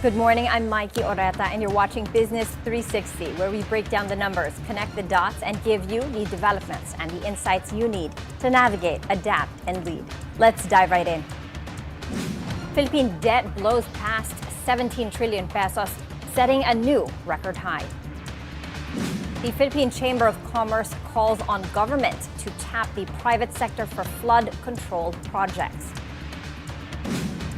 Good morning, I'm Maiki Oreta, and you're watching Business 360, where we break down the numbers, connect the dots, and give you the developments and the insights you need to navigate, adapt, and lead. Let's dive right in. Philippine debt blows past 17 trillion pesos, setting a new record high. The Philippine Chamber of Commerce calls on government to tap the private sector for flood-controlled projects.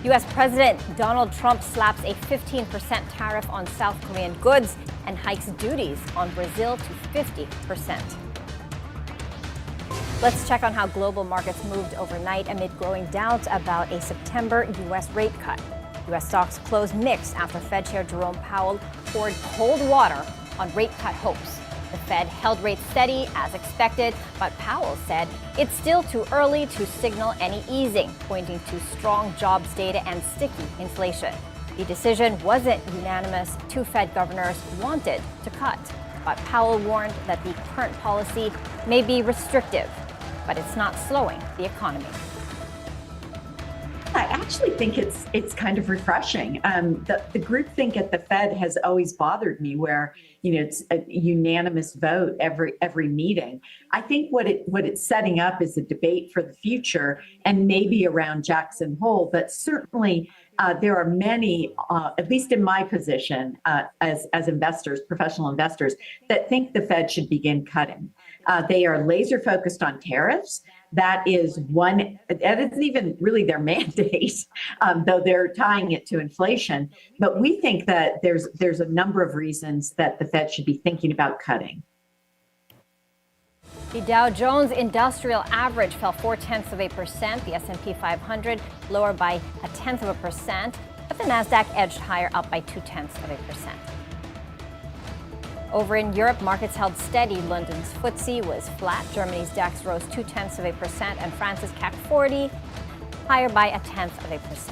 U.S. President Donald Trump slaps a 15% tariff on South Korean goods and hikes duties on Brazil to 50%. Let's check on how global markets moved overnight amid growing doubts about a September U.S. rate cut. U.S. stocks closed mixed after Fed Chair Jerome Powell poured cold water on rate cut hopes. The Fed held rates steady as expected, but Powell said it's still too early to signal any easing, pointing to strong jobs data and sticky inflation. The decision wasn't unanimous. Two Fed governors wanted to cut, but Powell warned that the current policy may be restrictive, but it's not slowing the economy. I actually think it's kind of refreshing. The groupthink at the Fed has always bothered me, where it's a unanimous vote every meeting. I think what it's setting up is a debate for the future, and maybe around Jackson Hole. But certainly there are many, at least in my position as investors, professional investors, that think the Fed should begin cutting. They are laser focused on tariffs. That isn't even really their mandate, though they're tying it to inflation. But we think that there's a number of reasons that the Fed should be thinking about cutting. The Dow Jones Industrial Average fell 0.4%. The S&P 500 lower by 0.1%, but the Nasdaq edged higher, up by 0.2%. Over in Europe, markets held steady. London's FTSE was flat. Germany's DAX rose 0.2%, and France's CAC 40 higher by 0.1%.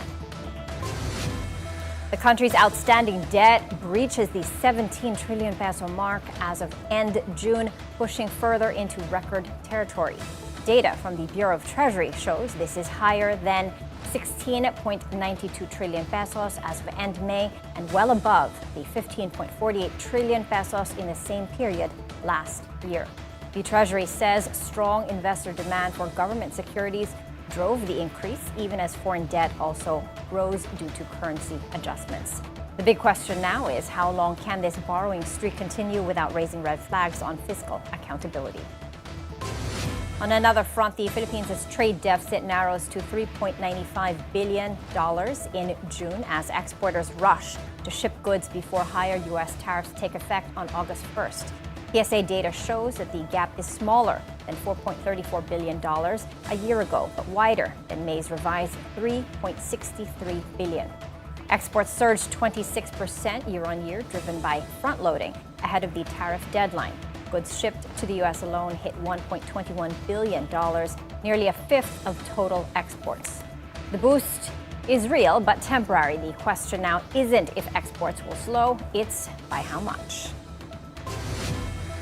The country's outstanding debt breaches the 17 trillion peso mark as of end June, pushing further into record territory. Data from the Bureau of Treasury shows this is higher than 16.92 trillion pesos as of end May, and well above the 15.48 trillion pesos in the same period last year. The Treasury says strong investor demand for government securities drove the increase, even as foreign debt also rose due to currency adjustments. The big question now is, how long can this borrowing streak continue without raising red flags on fiscal accountability? On another front, the Philippines' trade deficit narrows to $3.95 billion in June as exporters rush to ship goods before higher U.S. tariffs take effect on August 1st. PSA data shows that the gap is smaller than $4.34 billion a year ago, but wider than May's revised $3.63 billion. Exports surged 26% year-on-year, driven by front-loading ahead of the tariff deadline. Goods shipped to the U.S. alone hit $1.21 billion, nearly a fifth of total exports. The boost is real, but temporary. The question now isn't if exports will slow, it's by how much.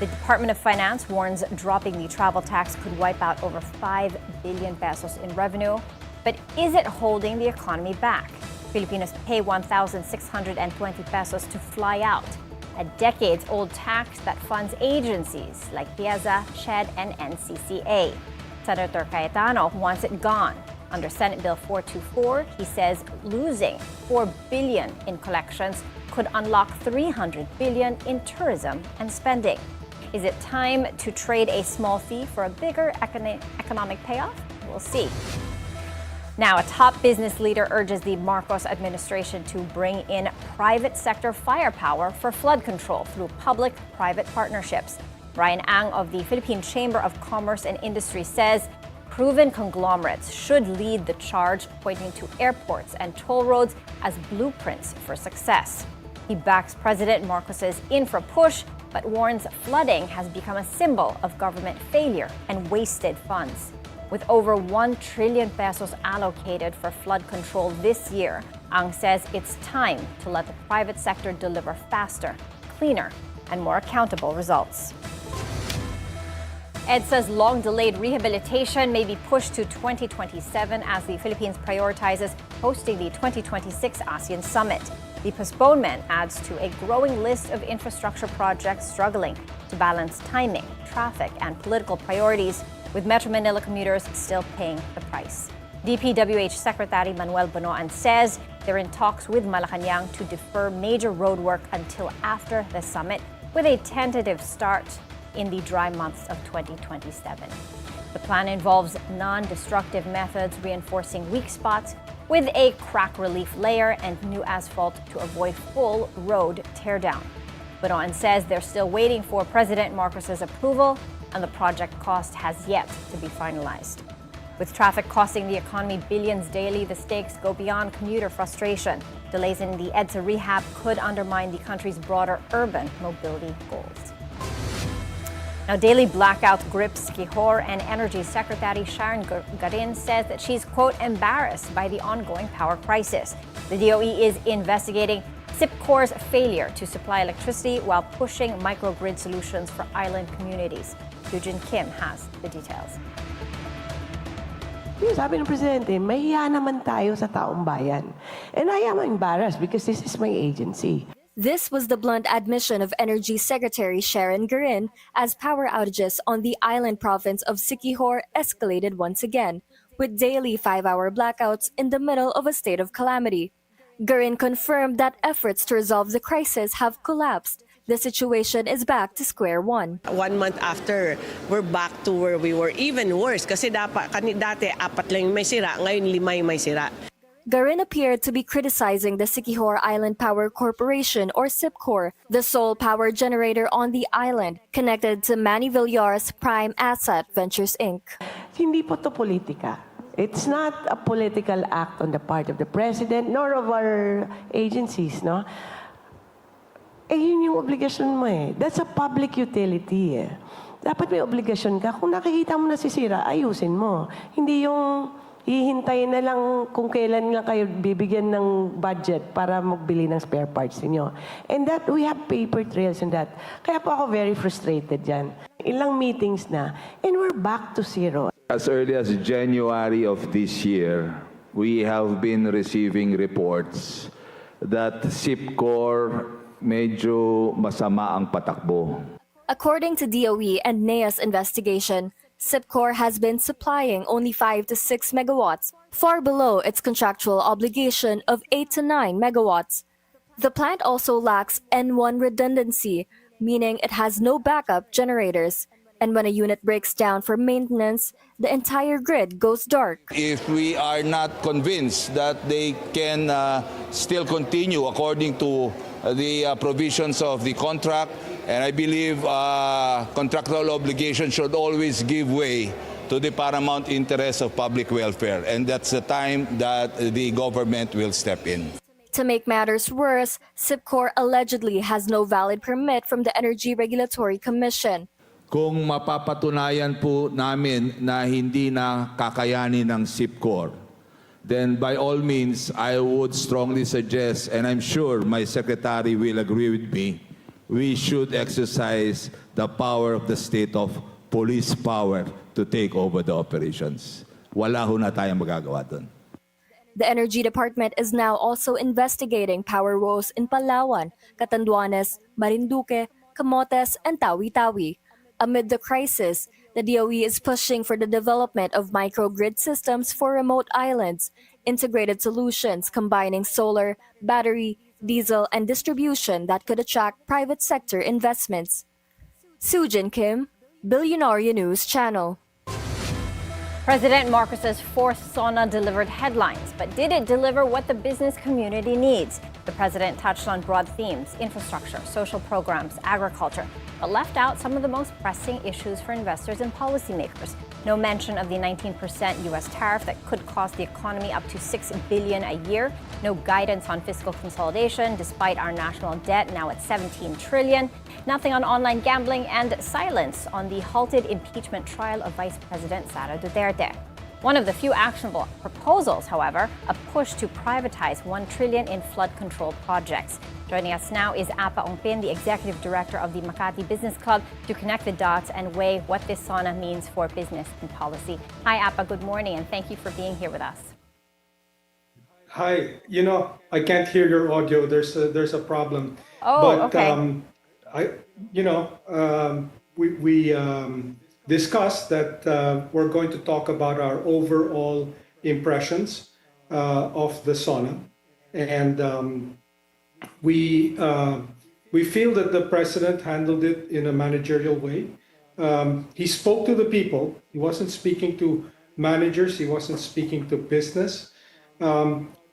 The Department of Finance warns dropping the travel tax could wipe out over 5 billion pesos in revenue. But is it holding the economy back? Filipinos pay 1,620 pesos to fly out, a decades-old tax that funds agencies like PIEZA, SHED, and NCCA. Senator Cayetano wants it gone. Under Senate Bill 424, he says losing $4 billion in collections could unlock $300 billion in tourism and spending. Is it time to trade a small fee for a bigger economic payoff? We'll see. Now, a top business leader urges the Marcos administration to bring in private sector firepower for flood control through public-private partnerships. Brian Ang of the Philippine Chamber of Commerce and Industry says proven conglomerates should lead the charge, pointing to airports and toll roads as blueprints for success. He backs President Marcos's infra push, but warns flooding has become a symbol of government failure and wasted funds. With over 1 trillion pesos allocated for flood control this year, Ang says it's time to let the private sector deliver faster, cleaner, and more accountable results. EDSA's long-delayed rehabilitation may be pushed to 2027 as the Philippines prioritizes hosting the 2026 ASEAN Summit. The postponement adds to a growing list of infrastructure projects struggling to balance timing, traffic, and political priorities, with Metro Manila commuters still paying the price. DPWH Secretary Manuel Bonoan says they're in talks with Malacanang to defer major roadwork until after the summit, with a tentative start in the dry months of 2027. The plan involves non-destructive methods, reinforcing weak spots with a crack relief layer and new asphalt to avoid full road teardown. Bonoan says they're still waiting for President Marcos's approval, and the project cost has yet to be finalized. With traffic costing the economy billions daily, the stakes go beyond commuter frustration. Delays in the EDSA rehab could undermine the country's broader urban mobility goals. Now, daily blackout grips Quijor, and Energy Secretary Sharon Garin says that she's, quote, embarrassed by the ongoing power crisis. The DOE is investigating SIPCOR's failure to supply electricity while pushing microgrid solutions for island communities. Eugene Kim has the details. Sabi ng Presidente, mahiya naman tayo sa taong bayan. And I am embarrassed because this is my agency. This was the blunt admission of Energy Secretary Sharon Garin as power outages on the island province of Siquijor escalated once again, with daily 5-hour blackouts in the middle of a state of calamity. Garin confirmed that efforts to resolve the crisis have collapsed. The situation is back to square one. 1 month after, we're back to where we were, even worse. Kasi dati 4 lang yung may sira, ngayon 5 yung may sira. Garin appeared to be criticizing the Siquijor Island Power Corporation, or SIPCOR, the sole power generator on the island, connected to Manny Villar's Prime Asset Ventures Inc. Hindi po to politika. It's not a political act on the part of the President nor of our agencies, no? Yun yung obligasyon mo eh. That's a public utility eh. Dapat may obligasyon ka. Kung nakikita mo nasisira, ayusin mo. Hindi yung hihintayin na lang kung kailan lang kayo bibigyan ng budget para magbili ng spare parts niyo. And that, we have paper trails on that. Kaya po ako very frustrated dyan. Ilang meetings na, and we're back to zero. As early as January of this year, we have been receiving reports that SIPCOR medyo masama ang patakbo. According to DOE and NEA's investigation, SIPCOR has been supplying only 5 to 6 megawatts, far below its contractual obligation of 8 to 9 megawatts. The plant also lacks N1 redundancy, meaning it has no backup generators. And when a unit breaks down for maintenance, the entire grid goes dark. If we are not convinced that they can still continue according to the provisions of the contract, and I believe contractual obligation should always give way to the paramount interest of public welfare, and that's the time that the government will step in. To make matters worse, SIPCOR allegedly has no valid permit from the Energy Regulatory Commission. Kung mapapatunayan po namin na hindi na kakayanin ng SIPCOR, then by all means, I would strongly suggest, and I'm sure my secretary will agree with me, we should exercise the power of the state of police power to take over the operations. Wala ho na tayong magagawa doon. The Energy Department is now also investigating power woes in Palawan, Catanduanes, Marinduque, Camotes, and Tawi-Tawi. Amid the crisis, the DOE is pushing for the development of microgrid systems for remote islands, integrated solutions combining solar, battery, diesel, and distribution that could attract private sector investments. Sujin Kim, Bilyonaryo News Channel. President Marcos's fourth SONA delivered headlines, but did it deliver what the business community needs? The president touched on broad themes: infrastructure, social programs, agriculture, but left out some of the most pressing issues for investors and policymakers. No mention of the 19% U.S. tariff that could cost the economy up to $6 billion a year. No guidance on fiscal consolidation, despite our national debt now at $17 trillion. Nothing on online gambling, and silence on the halted impeachment trial of Vice President Sara Duterte. One of the few actionable proposals, however, a push to privatize $1 trillion in flood control projects. Joining us now is Apa Ongpin, the executive director of the Makati Business Club, to connect the dots and weigh what this SONA means for business and policy. Hi, Apa. Good morning, and thank you for being here with us. Hi, I can't hear your audio. There's a problem. Oh, But okay. I, we discussed that we're going to talk about our overall impressions of the sauna, and we we feel that the president handled it in a managerial way. He spoke to the people. He wasn't speaking to managers. He wasn't speaking to business.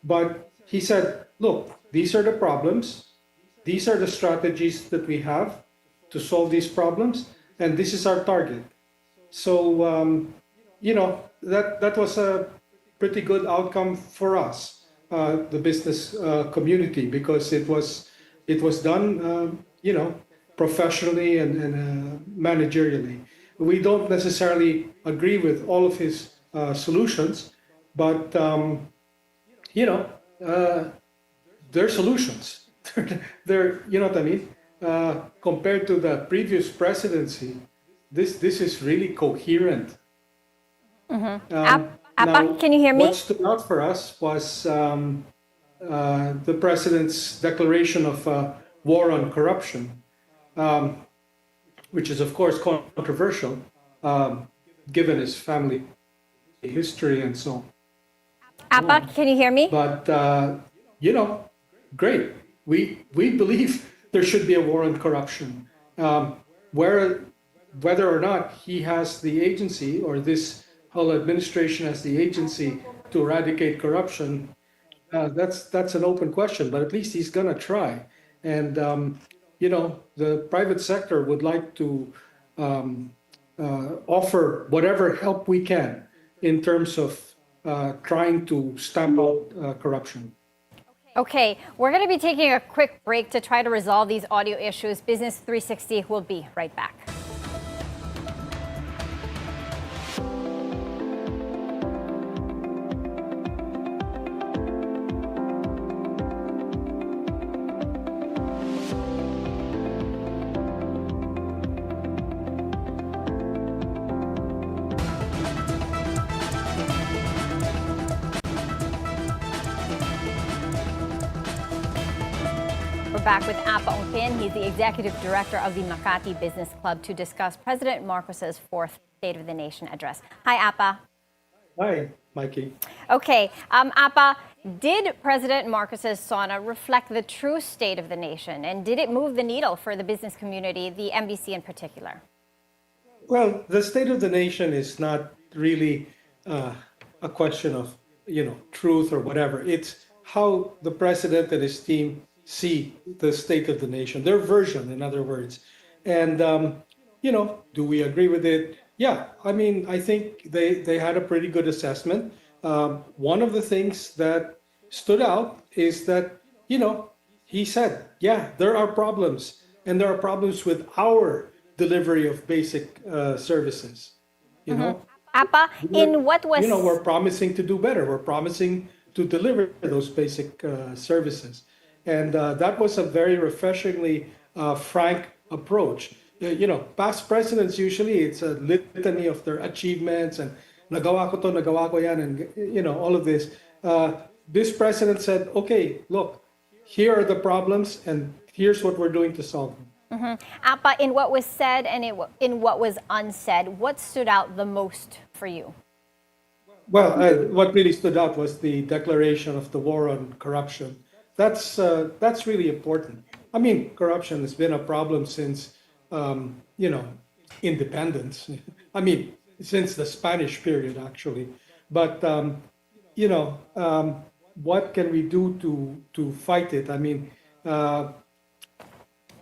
But he said, "Look, these are the problems. These are the strategies that we have to solve these problems, and this is our target." So that was a pretty good outcome for us, the business community, because it was done, professionally and managerially. We don't necessarily agree with all of his solutions, but they're solutions. They're, you know what I mean? Compared to the previous presidency, this is really coherent. Apa, can you hear me? What stood out for us was the president's declaration of war on corruption, which is, of course, controversial, given his family history and so on. Apa, can you hear me? But great. We believe there should be a war on corruption. Whether or not he has the agency, or this whole administration has the agency to eradicate corruption, that's an open question. But at least he's gonna try. And the private sector would like to offer whatever help we can in terms of trying to stamp out corruption. Okay, we're going to be taking a quick break to try to resolve these audio issues. Business 360 will be right back. We're back with Apa Ongpin. He's the executive director of the Makati Business Club to discuss President Marcos's fourth State of the Nation address. Hi, Apa. Hi, Maiki. Okay, Apa, did President Marcos's sauna reflect the true state of the nation, and did it move the needle for the business community, the MBC in particular? Well, the State of the Nation is not really a question of truth or whatever. It's how the president and his team see the state of the nation, their version, in other words. And do we agree with it? Yeah, I mean, I think they had a pretty good assessment. One of the things that stood out is that he said, yeah, there are problems, and there are problems with our delivery of basic services. Apa, in what was... we're promising to do better. We're promising to deliver those basic services. And that was a very refreshingly frank approach. Past presidents, usually it's a litany of their achievements and nagawa ko to, nagawa ko yan, and all of this. This president said, okay, look, here are the problems, and here's what we're doing to solve them. Apa, in what was said and in what was unsaid, what stood out the most for you? Well, what really stood out was the declaration of the war on corruption. That's really important. I mean, corruption has been a problem since independence. I mean, since the Spanish period, actually. But what can we do to fight it? I mean,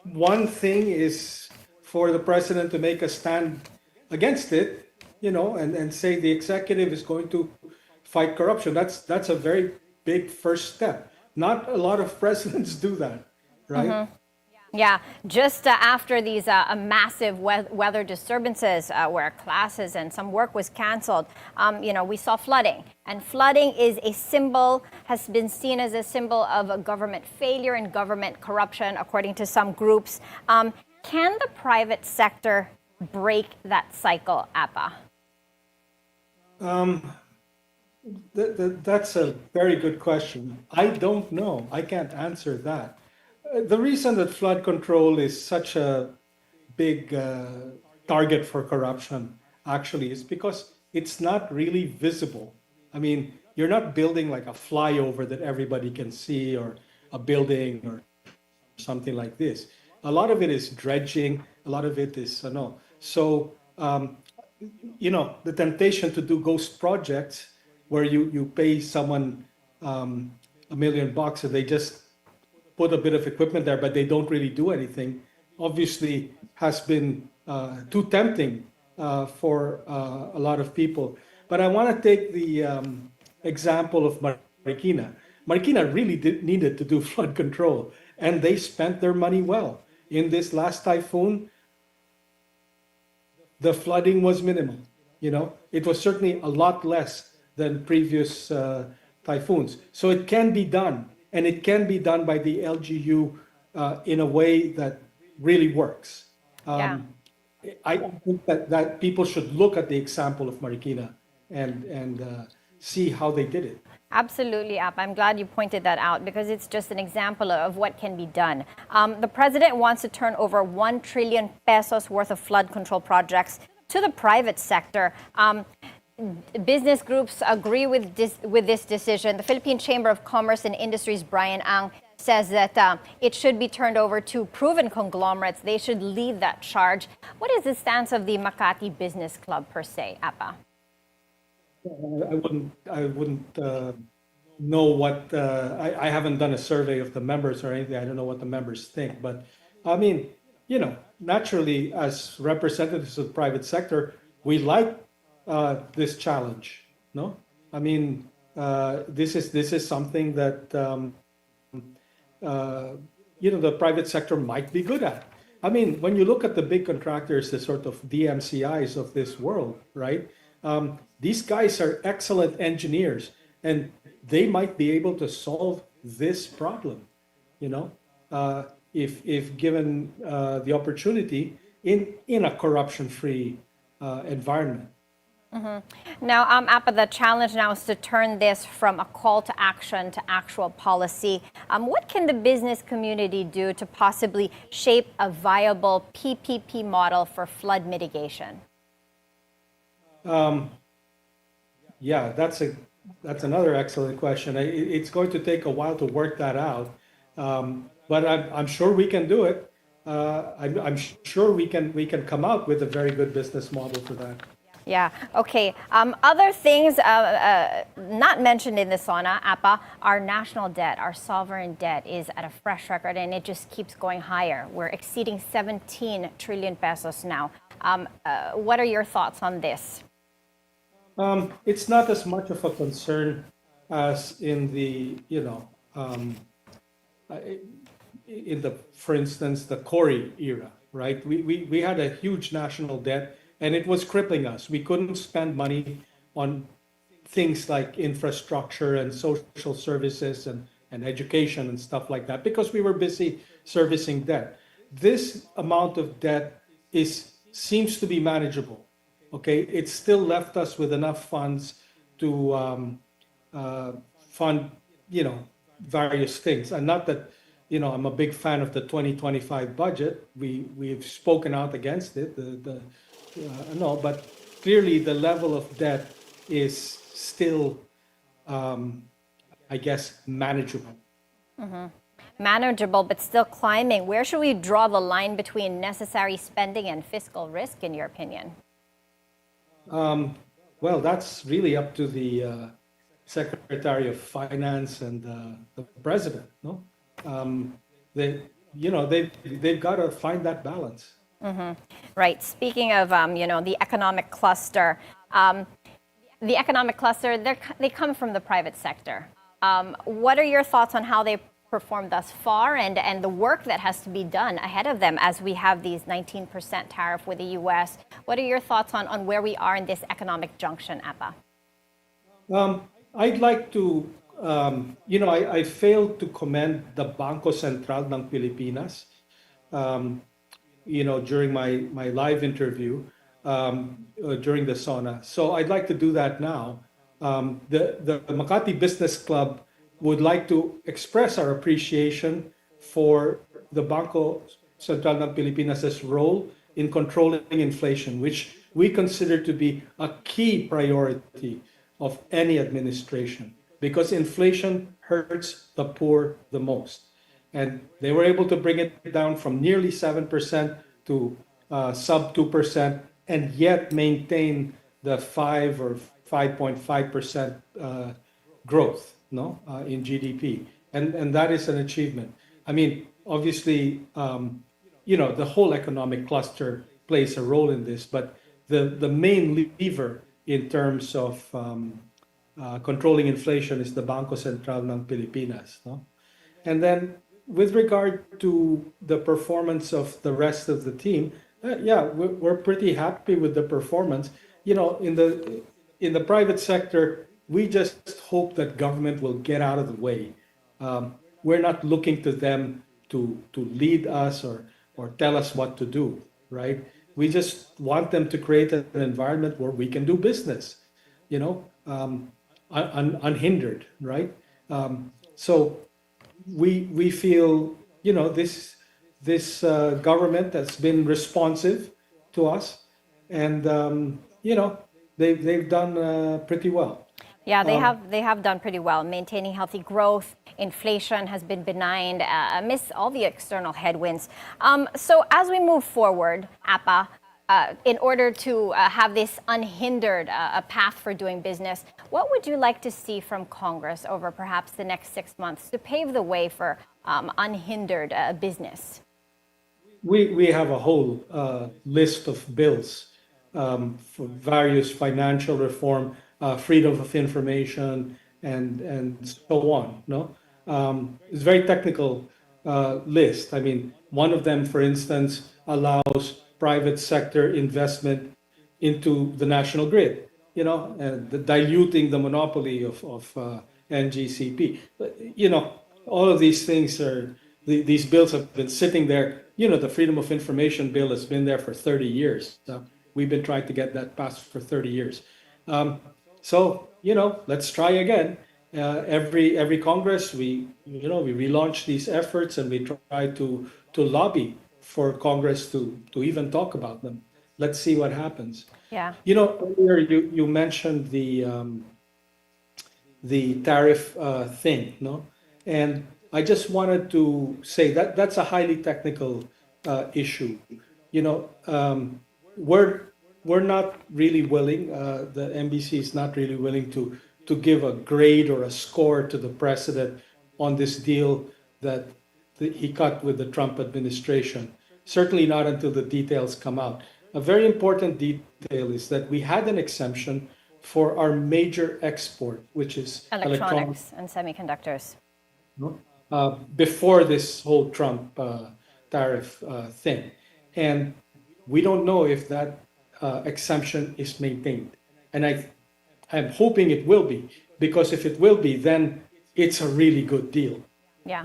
one thing is for the president to make a stand against it, and say the executive is going to fight corruption. That's a very big first step. Not a lot of presidents do that, right? Yeah, just after these massive weather disturbances where classes and some work was canceled, we saw flooding. And flooding is a symbol, has been seen as a symbol of a government failure and government corruption, according to some groups. Can the private sector break that cycle, Apa? That's a very good question. I don't know. I can't answer that. The reason that flood control is such a big target for corruption actually is because it's not really visible. I mean, you're not building like a flyover that everybody can see or a building or something like this. A lot of it is dredging, a lot of it is, no. So, the temptation to do ghost projects where you pay someone $1 million and they just put a bit of equipment there, but they don't really do anything, obviously has been too tempting for a lot of people. But I want to take the example of Marikina. Marikina really needed to do flood control, and they spent their money well. In this last typhoon, the flooding was minimal. It was certainly a lot less than previous typhoons. So it can be done, and it can be done by the LGU in a way that really works. Yeah. I think that people should look at the example of Marikina and see how they did it. Absolutely, App. I'm glad you pointed that out because it's just an example of what can be done. The president wants to turn over 1 trillion pesos worth of flood control projects to the private sector. Business groups agree with this decision. The Philippine Chamber of Commerce and Industries, Brian Ang, says that it should be turned over to proven conglomerates. They should lead that charge. What is the stance of the Makati Business Club per se, Apa? I wouldn't know what, I haven't done a survey of the members or anything. I don't know what the members think. But I mean, naturally, as representatives of the private sector, we like this challenge. No, I mean, this is something that the private sector might be good at. I mean, when you look at the big contractors, the sort of DMCIs of this world, right? These guys are excellent engineers, and they might be able to solve this problem. If given the opportunity in a corruption-free environment. Mm-hmm. Now, Apa, the challenge now is to turn this from a call to action to actual policy. What can the business community do to possibly shape a viable PPP model for flood mitigation? Yeah, that's another excellent question. It's going to take a while to work that out, but I'm sure we can do it. I'm sure we can come out with a very good business model for that. Yeah. Okay. Other things not mentioned in the SONA, APA, our national debt, our sovereign debt is at a fresh record, and it just keeps going higher. We're exceeding 17 trillion pesos now. What are your thoughts on this? It's not as much of a concern as in the, for instance, the Cory era, right? We had a huge national debt, and it was crippling us. We couldn't spend money on things like infrastructure and social services and education and stuff like that because we were busy servicing debt. This amount of debt seems to be manageable. Okay, it still left us with enough funds to fund, various things. And not that, I'm a big fan of the 2025 budget. We've spoken out against it. No, but clearly the level of debt is still, I guess, manageable. Mm-hmm. Manageable, but still climbing. Where should we draw the line between necessary spending and fiscal risk, in your opinion? Well, that's really up to the Secretary of Finance and the President. No, they've got to find that balance. Mm-hmm. Right. Speaking of, the economic cluster, they come from the private sector. What are your thoughts on how they performed thus far and the work that has to be done ahead of them as we have these 19% tariff with the U.S.? What are your thoughts on where we are in this economic junction, APA? I'd like to, I failed to commend the Bangko Sentral ng Pilipinas, during my live interview during the SONA. So I'd like to do that now. The Makati Business Club would like to express our appreciation for the Bangko Sentral ng Pilipinas' role in controlling inflation, which we consider to be a key priority of any administration, because inflation hurts the poor the most. And they were able to bring it down from nearly 7% to sub 2%, and yet maintain the 5 or 5.5% growth, no, in GDP, and that is an achievement. I mean, obviously, the whole economic cluster plays a role in this, but the main lever in terms of controlling inflation is the Bangko Sentral ng Pilipinas, no? And then with regard to the performance of the rest of the team, yeah, we're pretty happy with the performance. In the private sector, we just hope that government will get out of the way. We're not looking to them to lead us or tell us what to do, right? We just want them to create an environment where we can do business, unhindered, right? So we feel, this government has been responsive to us, and they've done pretty well. Yeah, they have done pretty well, maintaining healthy growth. Inflation has been benign amidst all the external headwinds. So as we move forward, APA, in order to have this unhindered path for doing business, what would you like to see from Congress over perhaps the next 6 months to pave the way for unhindered business? We have a whole list of bills for various financial reform, freedom of information, and so on. No, it's a very technical list. I mean, one of them, for instance, allows private sector investment into the national grid. And diluting the monopoly of NGCP. All of these things these bills have been sitting there. The Freedom of Information bill has been there for 30 years. We've been trying to get that passed for 30 years. So, let's try again. Every Congress, we relaunch these efforts, and we try to lobby for Congress to even talk about them. Let's see what happens. Yeah. Earlier you mentioned the tariff thing, no? And I just wanted to say that that's a highly technical issue. We're not really willing. The MBC is not really willing to give a grade or a score to the president on this deal that he cut with the Trump administration. Certainly not until the details come out. A very important detail is that we had an exemption for our major export, which is electronics and semiconductors. Before this whole Trump tariff thing. And we don't know if that exemption is maintained. And I'm hoping it will be, because if it will be, then it's a really good deal. Yeah.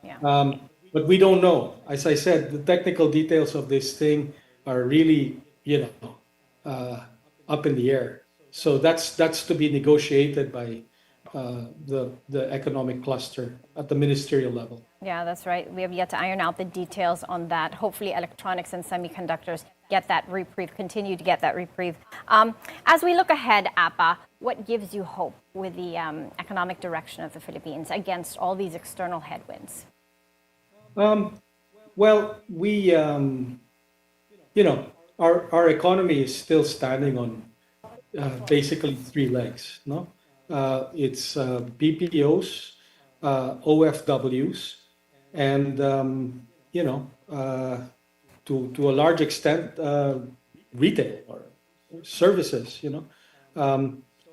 Yeah. But we don't know. As I said, the technical details of this thing are really, up in the air. So that's to be negotiated by the economic cluster at the ministerial level. Yeah, that's right. We have yet to iron out the details on that. Hopefully electronics and semiconductors get that reprieve, continue to get that reprieve. As we look ahead, APA, what gives you hope with the economic direction of the Philippines against all these external headwinds? Well, we, our economy is still standing on basically 3 legs, no? It's BPOs, OFWs, and to a large extent, retail or services.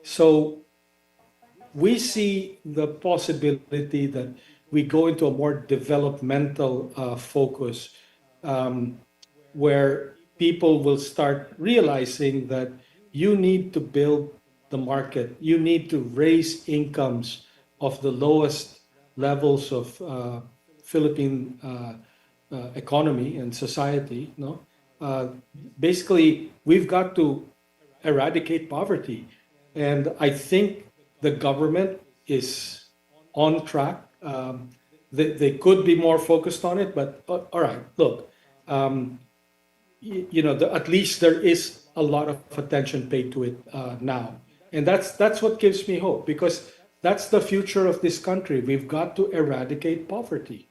So we see the possibility that we go into a more developmental focus, where people will start realizing that you need to build the market. You need to raise incomes of the lowest levels of Philippine economy and society. No, basically, we've got to eradicate poverty. And I think the government is on track. They could be more focused on it, but all right, look, at least there is a lot of attention paid to it now. And that's what gives me hope, because that's the future of this country. We've got to eradicate poverty.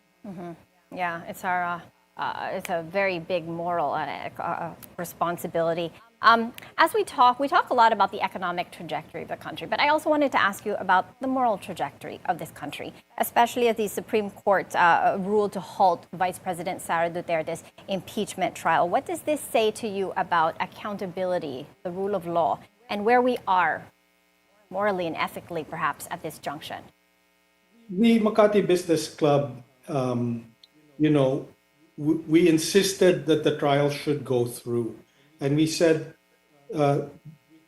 Yeah, it's a very big moral responsibility. As we talk a lot about the economic trajectory of the country, but I also wanted to ask you about the moral trajectory of this country, especially as the Supreme Court ruled to halt Vice President Sara Duterte's impeachment trial. What does this say to you about accountability, the rule of law, and where we are morally and ethically, perhaps, at this junction? We, Makati Business Club, we insisted that the trial should go through. And we said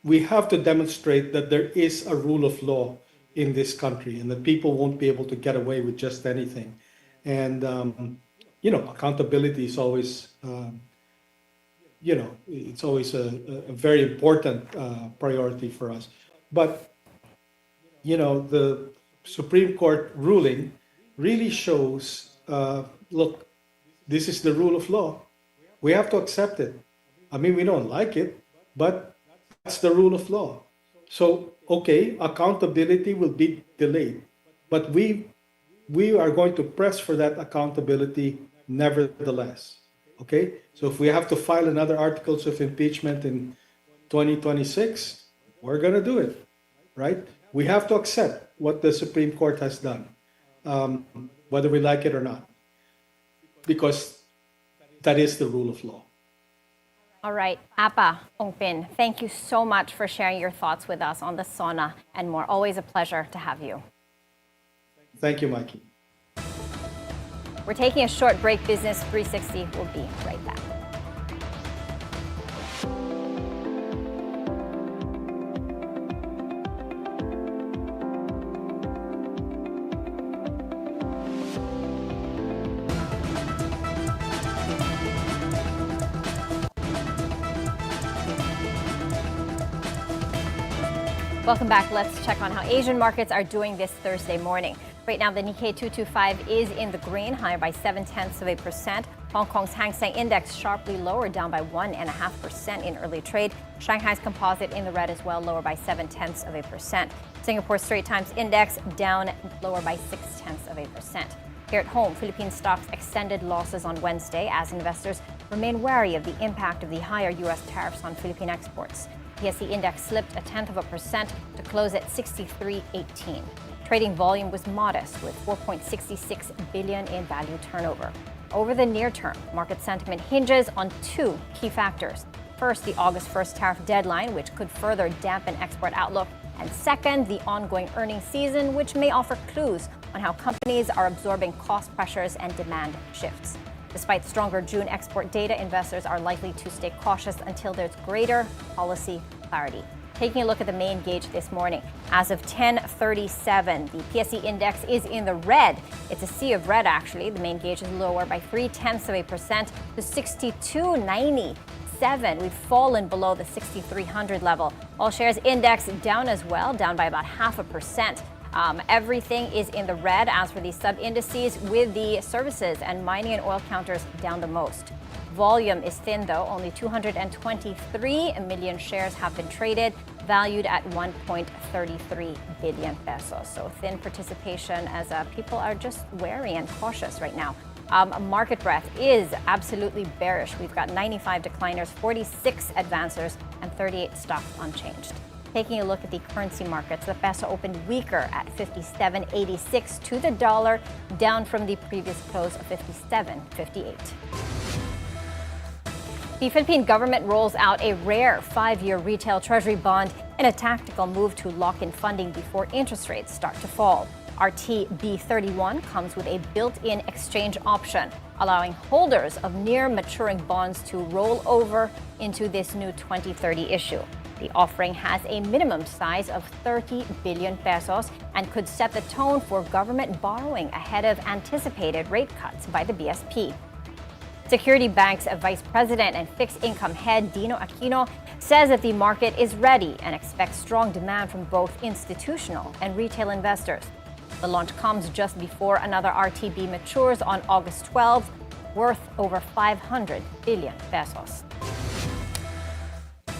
we have to demonstrate that there is a rule of law in this country and that people won't be able to get away with just anything. And, accountability is always, it's always a very important priority for us. But, the Supreme Court ruling really shows, look, this is the rule of law. We have to accept it. I mean, we don't like it, but that's the rule of law. So, okay, accountability will be delayed, but we are going to press for that accountability nevertheless. Okay? So if we have to file another articles of impeachment in 2026, we're going to do it, right? We have to accept what the Supreme Court has done, whether we like it or not, because that is the rule of law. All right, Apa Ongpin, thank you so much for sharing your thoughts with us on the SONA and more. Always a pleasure to have you. Thank you, Maiki. We're taking a short break. Business 360 will be right back. Welcome back. Let's check on how Asian markets are doing this Thursday morning. Right now, the Nikkei 225 is in the green, higher by 0.7%. Hong Kong's Hang Seng Index sharply lower, down by 1.5% in early trade. Shanghai's Composite in the red as well, lower by 0.7%. Singapore Straits Times Index down, lower by 0.6%. Here at home, Philippine stocks extended losses on Wednesday as investors remain wary of the impact of the higher U.S. tariffs on Philippine exports. PSE index slipped 0.1% to close at 63.18. Trading volume was modest, with 4.66 billion in value turnover. Over the near term, market sentiment hinges on two key factors. First, the August 1st tariff deadline, which could further dampen export outlook. And second, the ongoing earnings season, which may offer clues on how companies are absorbing cost pressures and demand shifts. Despite stronger June export data, investors are likely to stay cautious until there's greater policy clarity. Taking a look at the main gauge this morning, as of 10:37, the PSE index is in the red. It's a sea of red, actually. The main gauge is lower by 0.3% to 62.97. We've fallen below the 6,300 level. All shares index down as well, down by about 0.5%. Everything is in the red as for the sub-indices, with the services and mining and oil counters down the most. Volume is thin, though. Only 223 million shares have been traded, valued at 1.33 billion pesos. So thin participation as people are just wary and cautious right now. Market breadth is absolutely bearish. We've got 95 decliners, 46 advancers, and 38 stocks unchanged. Taking a look at the currency markets, the peso opened weaker at 57.86 to the dollar, down from the previous close of 57.58. The Philippine government rolls out a rare 5-year retail treasury bond in a tactical move to lock in funding before interest rates start to fall. RTB31 comes with a built-in exchange option, allowing holders of near-maturing bonds to roll over into this new 2030 issue. The offering has a minimum size of 30 billion pesos and could set the tone for government borrowing ahead of anticipated rate cuts by the BSP. Security Bank's Vice President and Fixed Income Head Dino Aquino says that the market is ready and expects strong demand from both institutional and retail investors. The launch comes just before another RTB matures on August 12th, worth over 500 billion pesos.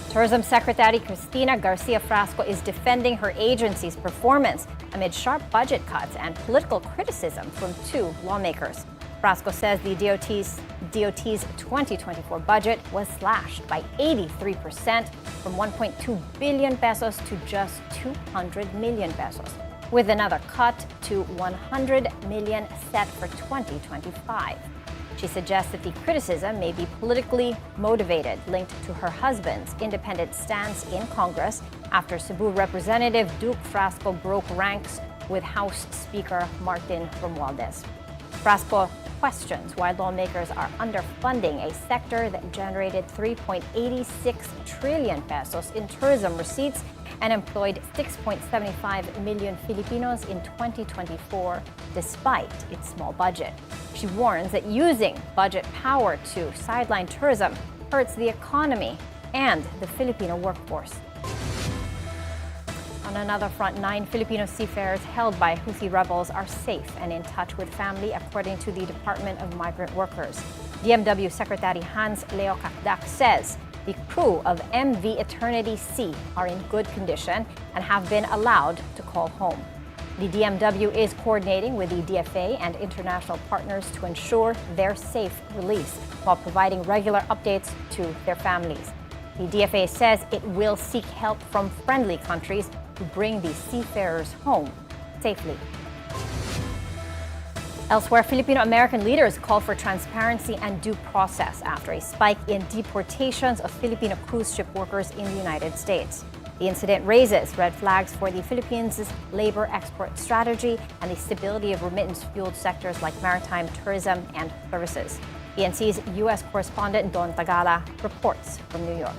Tourism Secretary Cristina Garcia Frasco is defending her agency's performance amid sharp budget cuts and political criticism from two lawmakers. Frasco says the DOT's 2024 budget was slashed by 83% from 1.2 billion pesos to just 200 million pesos, with another cut to 100 million set for 2025. She suggests that the criticism may be politically motivated, linked to her husband's independent stance in Congress after Cebu Representative Duke Frasco broke ranks with House Speaker Martin Romualdez. Frasco questions why lawmakers are underfunding a sector that generated 3.86 trillion pesos in tourism receipts and employed 6.75 million Filipinos in 2024, despite its small budget. She warns that using budget power to sideline tourism hurts the economy and the Filipino workforce. On another front, 9 Filipino seafarers held by Houthi rebels are safe and in touch with family, according to the Department of Migrant Workers. DMW Secretary Hans Leo Cacdac says the crew of MV Eternity Sea are in good condition and have been allowed to call home. The DMW is coordinating with the DFA and international partners to ensure their safe release while providing regular updates to their families. The DFA says it will seek help from friendly countries to bring the seafarers home safely. Elsewhere, Filipino-American leaders call for transparency and due process after a spike in deportations of Filipino cruise ship workers in the United States. The incident raises red flags for the Philippines' labor export strategy and the stability of remittance-fueled sectors like maritime, tourism, and services. PNC's U.S. correspondent Don Tagala reports from New York.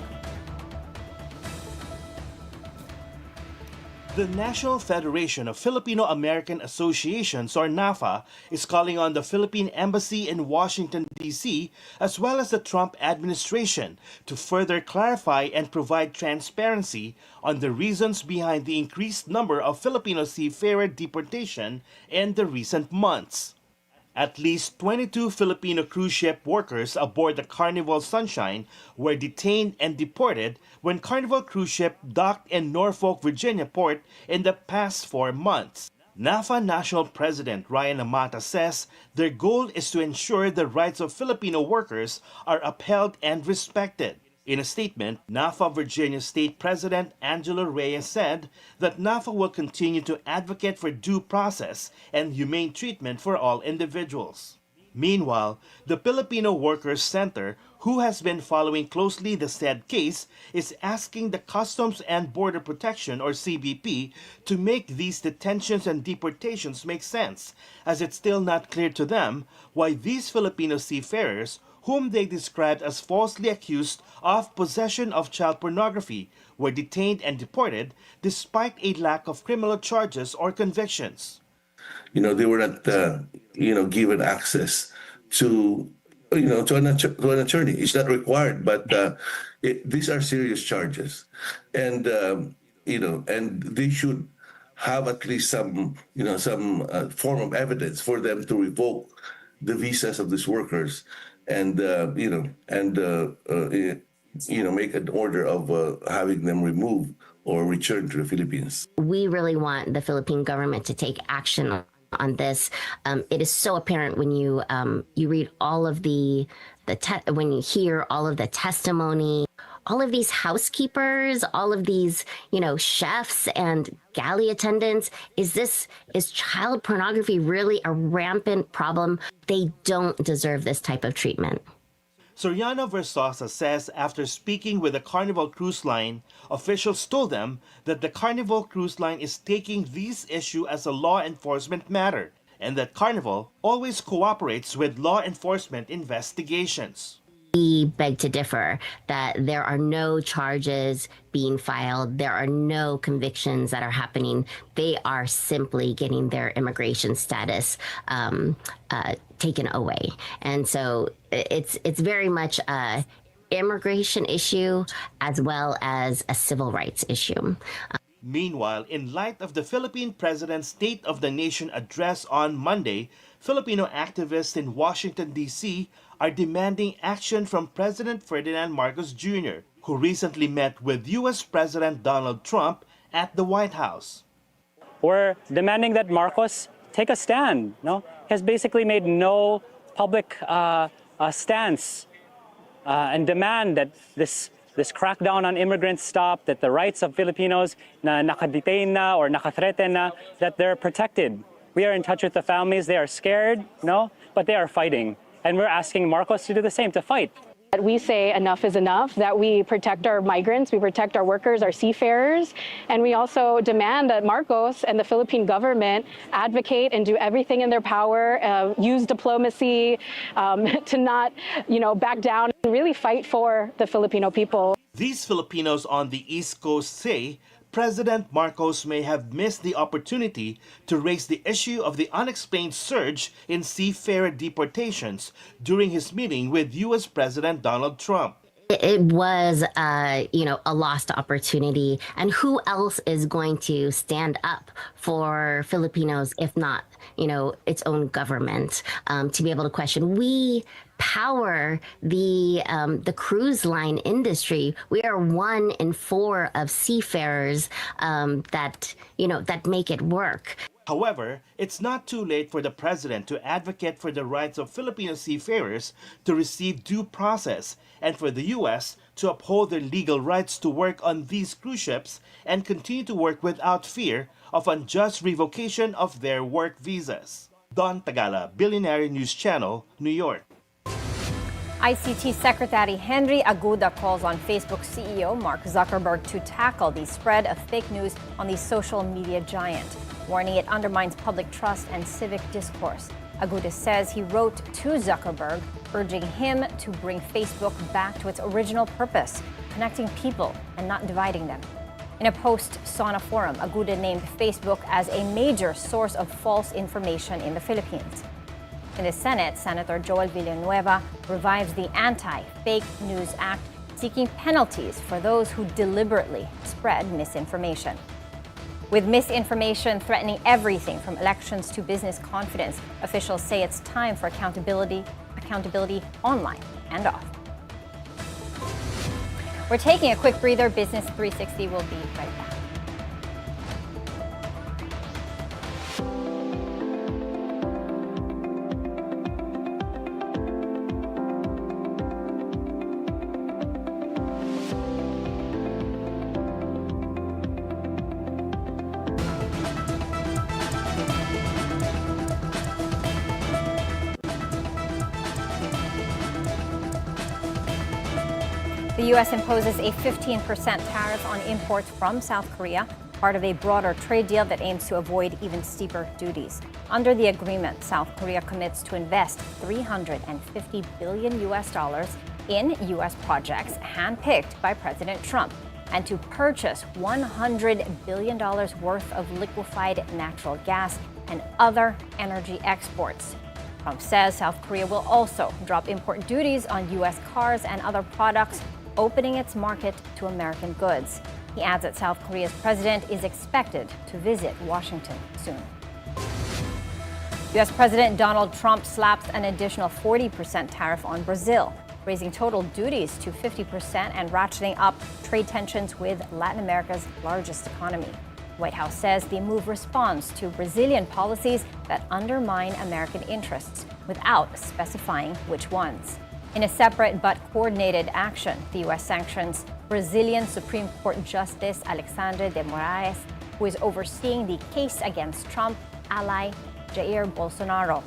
The National Federation of Filipino-American Associations, or NAFA, is calling on the Philippine Embassy in Washington, D.C., as well as the Trump administration, to further clarify and provide transparency on the reasons behind the increased number of Filipino seafarer deportation in the recent months. At least 22 Filipino cruise ship workers aboard the Carnival Sunshine were detained and deported when Carnival cruise ship docked in Norfolk, Virginia port in the past 4 months. NAFA National President Ryan Amata says their goal is to ensure the rights of Filipino workers are upheld and respected. In a statement, NAFA Virginia State President Angelo Reyes said that NAFA will continue to advocate for due process and humane treatment for all individuals. Meanwhile, the Filipino Workers Center, who has been following closely the said case, is asking the Customs and Border Protection, or CBP, to make these detentions and deportations make sense, as it's still not clear to them why these Filipino seafarers, whom they described as falsely accused of possession of child pornography, were detained and deported despite a lack of criminal charges or convictions. They were not, given access to an attorney. It's not required, but these are serious charges, and and they should have at least some form of evidence for them to revoke the visas of these workers, and make an order of having them removed or returned to the Philippines. We really want the Philippine government to take action on this. It is so apparent when you read all of when you hear all of the testimony, all of these housekeepers, all of these, chefs and galley attendants. Is child pornography really a rampant problem? They don't deserve this type of treatment. Soriano Versosa says after speaking with the Carnival Cruise Line, officials told them that the Carnival Cruise Line is taking this issue as a law enforcement matter, and that Carnival always cooperates with law enforcement investigations. We beg to differ that there are no charges being filed. There are no convictions that are happening. They are simply getting their immigration status taken away. And so it's very much a immigration issue as well as a civil rights issue. Meanwhile, in light of the Philippine President's State of the Nation address on Monday, Filipino activists in Washington, D.C. are demanding action from President Ferdinand Marcos Jr., who recently met with U.S. President Donald Trump at the White House. We're demanding that Marcos take a stand. No, he has basically made no public stance and demand that this crackdown on immigrants stop, that the rights of Filipinos na nakadetain na or nakathreaten na, that they're protected. We are in touch with the families. They are scared, no, but they are fighting. And we're asking Marcos to do the same, to fight. We say enough is enough, that we protect our migrants, we protect our workers, our seafarers, and we also demand that Marcos and the Philippine government advocate and do everything in their power, use diplomacy to not, back down and really fight for the Filipino people. These Filipinos on the East Coast say President Marcos may have missed the opportunity to raise the issue of the unexplained surge in seafarer deportations during his meeting with U.S. President Donald Trump. It was, a lost opportunity. And who else is going to stand up for Filipinos if not, its own government, to be able to question? We power the cruise line industry. We are 1 in 4 of seafarers that make it work. However, it's not too late for the president to advocate for the rights of Filipino seafarers to receive due process and for the U.S. to uphold their legal rights to work on these cruise ships and continue to work without fear of unjust revocation of their work visas. Don Tagala, Bilyonaryo News Channel, New York. ICT Secretary Henry Aguda calls on Facebook CEO Mark Zuckerberg to tackle the spread of fake news on the social media giant, warning it undermines public trust and civic discourse. Aguda says he wrote to Zuckerberg, urging him to bring Facebook back to its original purpose, connecting people and not dividing them. In a post-SONA forum, Aguda named Facebook as a major source of false information in the Philippines. In the Senate, Senator Joel Villanueva revives the Anti-Fake News Act, seeking penalties for those who deliberately spread misinformation. With misinformation threatening everything from elections to business confidence, officials say it's time for accountability online and off. We're taking a quick breather. Business 360 will be right back. The U.S. imposes a 15% tariff on imports from South Korea, part of a broader trade deal that aims to avoid even steeper duties. Under the agreement, South Korea commits to invest $350 billion in U.S. projects handpicked by President Trump and to purchase $100 billion worth of liquefied natural gas and other energy exports. Trump says South Korea will also drop import duties on U.S. cars and other products, opening its market to American goods. He adds that South Korea's president is expected to visit Washington soon. U.S. President Donald Trump slaps an additional 40% tariff on Brazil, raising total duties to 50% and ratcheting up trade tensions with Latin America's largest economy. The White House says the move responds to Brazilian policies that undermine American interests without specifying which ones. In a separate but coordinated action, the U.S. sanctions Brazilian Supreme Court Justice Alexandre de Moraes, who is overseeing the case against Trump ally Jair Bolsonaro.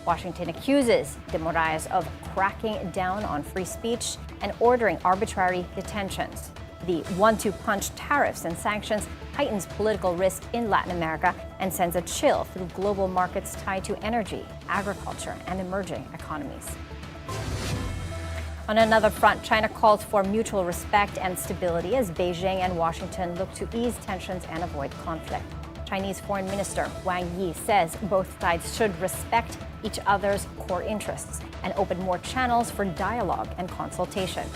Washington accuses de Moraes of cracking down on free speech and ordering arbitrary detentions. The 1-2 punch tariffs and sanctions heightens political risk in Latin America and sends a chill through global markets tied to energy, agriculture, and emerging economies. On another front, China calls for mutual respect and stability as Beijing and Washington look to ease tensions and avoid conflict. Chinese Foreign Minister Wang Yi says both sides should respect each other's core interests and open more channels for dialogue and consultation.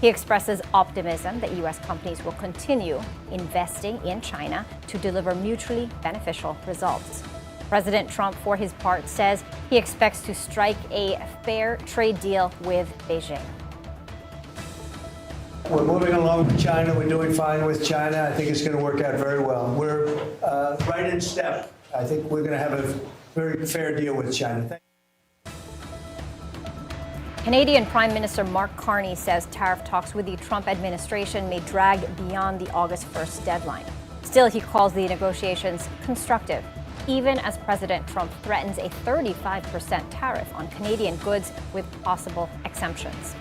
He expresses optimism that U.S. companies will continue investing in China to deliver mutually beneficial results. President Trump, for his part, says he expects to strike a fair trade deal with Beijing. We're moving along with China. We're doing fine with China. I think it's going to work out very well. We're right in step. I think we're going to have a very fair deal with China. Canadian Prime Minister Mark Carney says tariff talks with the Trump administration may drag beyond the August 1st deadline. Still, he calls the negotiations constructive, even as President Trump threatens a 35% tariff on Canadian goods with possible exemptions.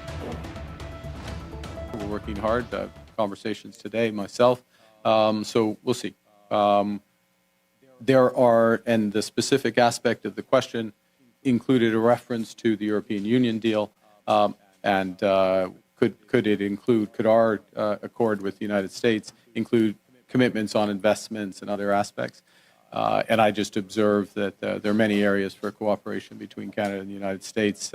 We're working hard, conversations today, myself, so we'll see. There are, and the specific aspect of the question included a reference to the European Union deal, and could our accord with the United States include commitments on investments and other aspects? And I just observe that there are many areas for cooperation between Canada and the United States,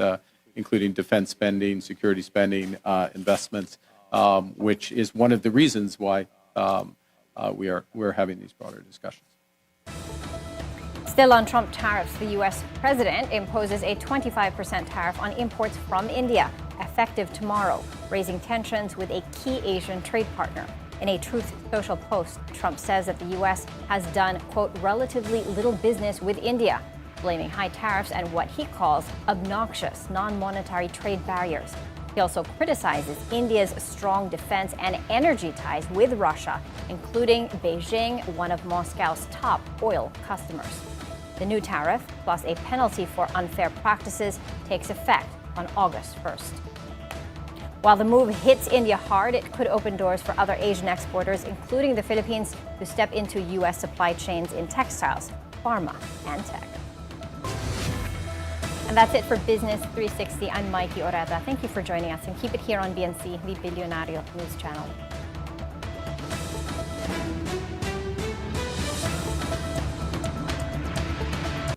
including defense spending, security spending, investments, which is one of the reasons why we're having these broader discussions. Still on Trump tariffs, the U.S. president imposes a 25% tariff on imports from India, effective tomorrow, raising tensions with a key Asian trade partner. In a Truth Social post, Trump says that the U.S. has done, quote, relatively little business with India, blaming high tariffs and what he calls obnoxious non-monetary trade barriers. He also criticizes India's strong defense and energy ties with Russia, including Beijing, one of Moscow's top oil customers. The new tariff, plus a penalty for unfair practices, takes effect on August 1st. While the move hits India hard, it could open doors for other Asian exporters, including the Philippines, to step into U.S. supply chains in textiles, pharma, and tech. And that's it for Business 360. I'm Maiki Oreta. Thank you for joining us, and keep it here on BNC, the Bilyonaryo News Channel.